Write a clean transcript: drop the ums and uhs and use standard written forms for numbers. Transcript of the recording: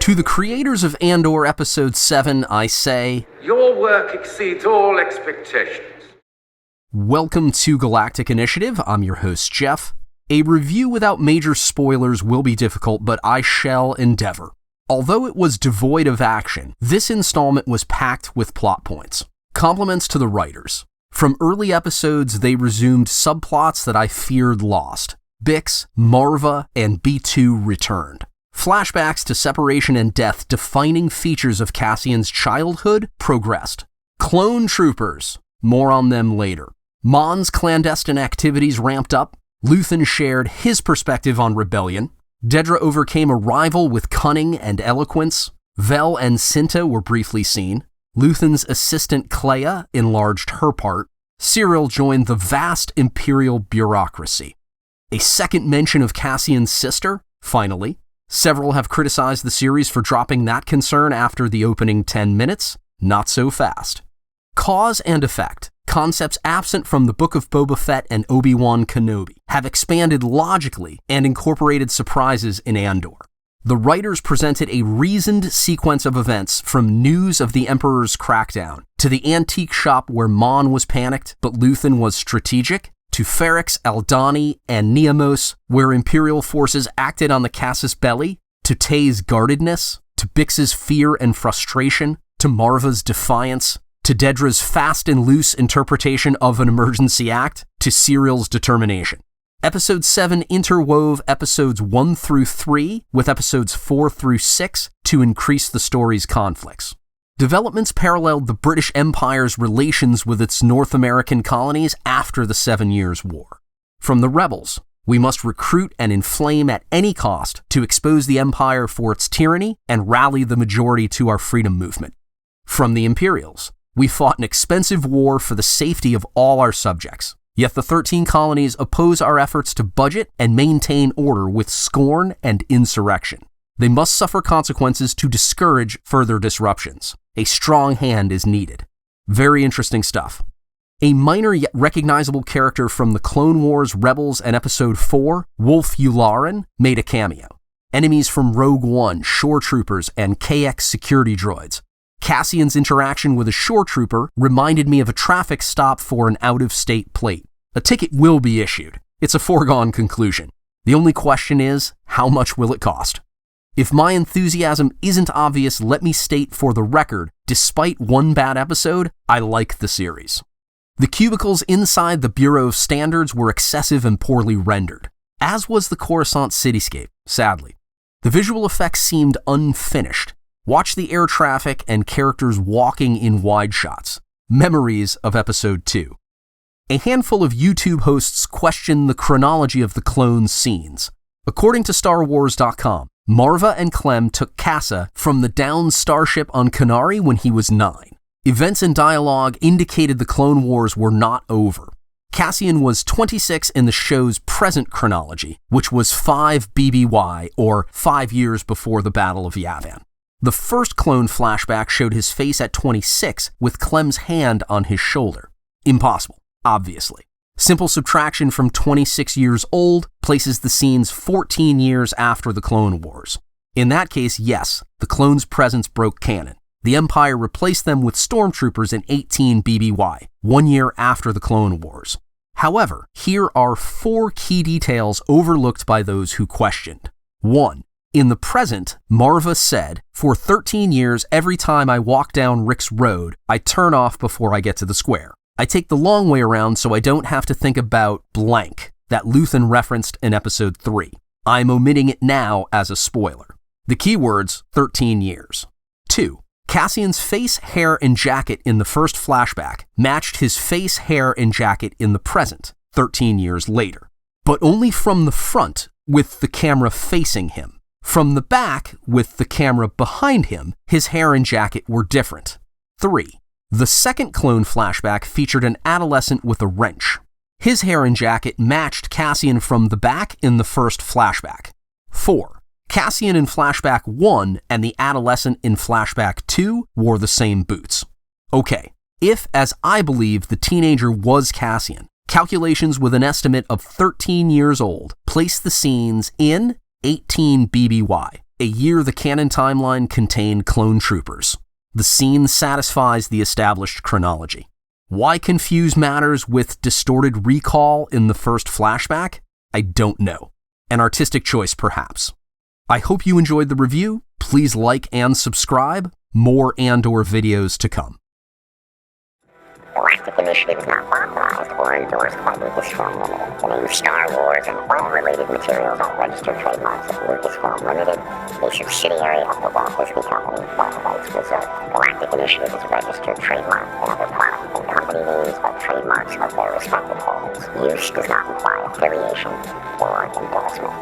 To the creators of Andor Episode 7, I say, your work exceeds all expectations. Welcome to Galactic Initiative. I'm your host, Jeff. A review without major spoilers will be difficult, but I shall endeavor. Although it was devoid of action, this installment was packed with plot points. Compliments to the writers. From early episodes, they resumed subplots that I feared lost. Bix, Marva, and B2 returned. Flashbacks to separation and death, defining features of Cassian's childhood, progressed. Clone troopers. More on them later. Mon's clandestine activities ramped up. Luthen shared his perspective on rebellion. Dedra overcame a rival with cunning and eloquence. Vel and Cinta were briefly seen. Luthen's assistant Clea enlarged her part. Cyril joined the vast Imperial bureaucracy. A second mention of Cassian's sister, finally. Several have criticized the series for dropping that concern after the opening 10 minutes. Not so fast. Cause and effect, concepts absent from the Book of Boba Fett and Obi-Wan Kenobi, have expanded logically and incorporated surprises in Andor. The writers presented a reasoned sequence of events from news of the Emperor's crackdown, to the antique shop where Mon was panicked but Luthen was strategic, to Ferrix, Aldhani, and Niamos, where Imperial forces acted on the Casus Belli, to Tay's guardedness, to Bix's fear and frustration, to Marva's defiance, to Dedra's fast and loose interpretation of an emergency act, to Cyril's determination. Episode 7 interwove episodes 1 through 3 with episodes 4 through 6 to increase the story's conflicts. Developments paralleled the British Empire's relations with its North American colonies after the 7 Years' War. From the rebels, we must recruit and inflame at any cost to expose the Empire for its tyranny and rally the majority to our freedom movement. From the Imperials, we fought an expensive war for the safety of all our subjects, yet the 13 colonies oppose our efforts to budget and maintain order with scorn and insurrection. They must suffer consequences to discourage further disruptions. A strong hand is needed. Very interesting stuff. A minor yet recognizable character from the Clone Wars, Rebels, and Episode 4, Wolf Yularen, made a cameo. Enemies from Rogue One, Shore Troopers, and KX security droids. Cassian's interaction with a shore trooper reminded me of a traffic stop for an out-of-state plate. A ticket will be issued. It's a foregone conclusion. The only question is, how much will it cost? If my enthusiasm isn't obvious, let me state for the record, despite one bad episode, I like the series. The cubicles inside the Bureau of Standards were excessive and poorly rendered, as was the Coruscant cityscape, sadly. The visual effects seemed unfinished. Watch the air traffic and characters walking in wide shots. Memories of Episode 2. A handful of YouTube hosts question the chronology of the clone scenes. According to StarWars.com, Marva and Clem took Casa from the downed starship on Kenari when he was 9. Events and dialogue indicated the Clone Wars were not over. Cassian was 26 in the show's present chronology, which was 5 BBY, or 5 years before the Battle of Yavin. The first clone flashback showed his face at 26 with Clem's hand on his shoulder. Impossible, obviously. Simple subtraction from 26 years old places the scenes 14 years after the Clone Wars. In that case, yes, the clones' presence broke canon. The Empire replaced them with stormtroopers in 18 BBY, 1 year after the Clone Wars. However, here are 4 key details overlooked by those who questioned. 1. In the present, Marva said, "For 13 years, every time I walk down Rick's Road, I turn off before I get to the square. I take the long way around so I don't have to think about blank," that Luthen referenced in Episode 3. I'm omitting it now as a spoiler. The keywords, 13 years. 2. Cassian's face, hair, and jacket in the first flashback matched his face, hair, and jacket in the present, 13 years later. But only from the front, with the camera facing him. From the back, with the camera behind him, his hair and jacket were different. 3. The second clone flashback featured an adolescent with a wrench. His hair and jacket matched Cassian from the back in the first flashback. 4. Cassian in Flashback 1 and the adolescent in Flashback 2 wore the same boots. Okay, if, as I believe, the teenager was Cassian, calculations with an estimate of 13 years old place the scenes in 18 BBY, A year the canon timeline contained clone troopers. The scene satisfies the established chronology. Why confuse matters with distorted recall in the first flashback? I don't know. An artistic choice, perhaps. I hope you enjoyed the review. Please like and subscribe. More Andor videos to come. Galactic Initiative is not authorized or endorsed by Lucasfilm Limited. The name Star Wars and all related materials are registered trademarks of Lucasfilm Limited, a subsidiary of the Walt Disney Company, all rights reserved. Galactic Initiative is a registered trademark, and other product and company names are trademarks of their respective holders. Use does not imply affiliation or endorsement.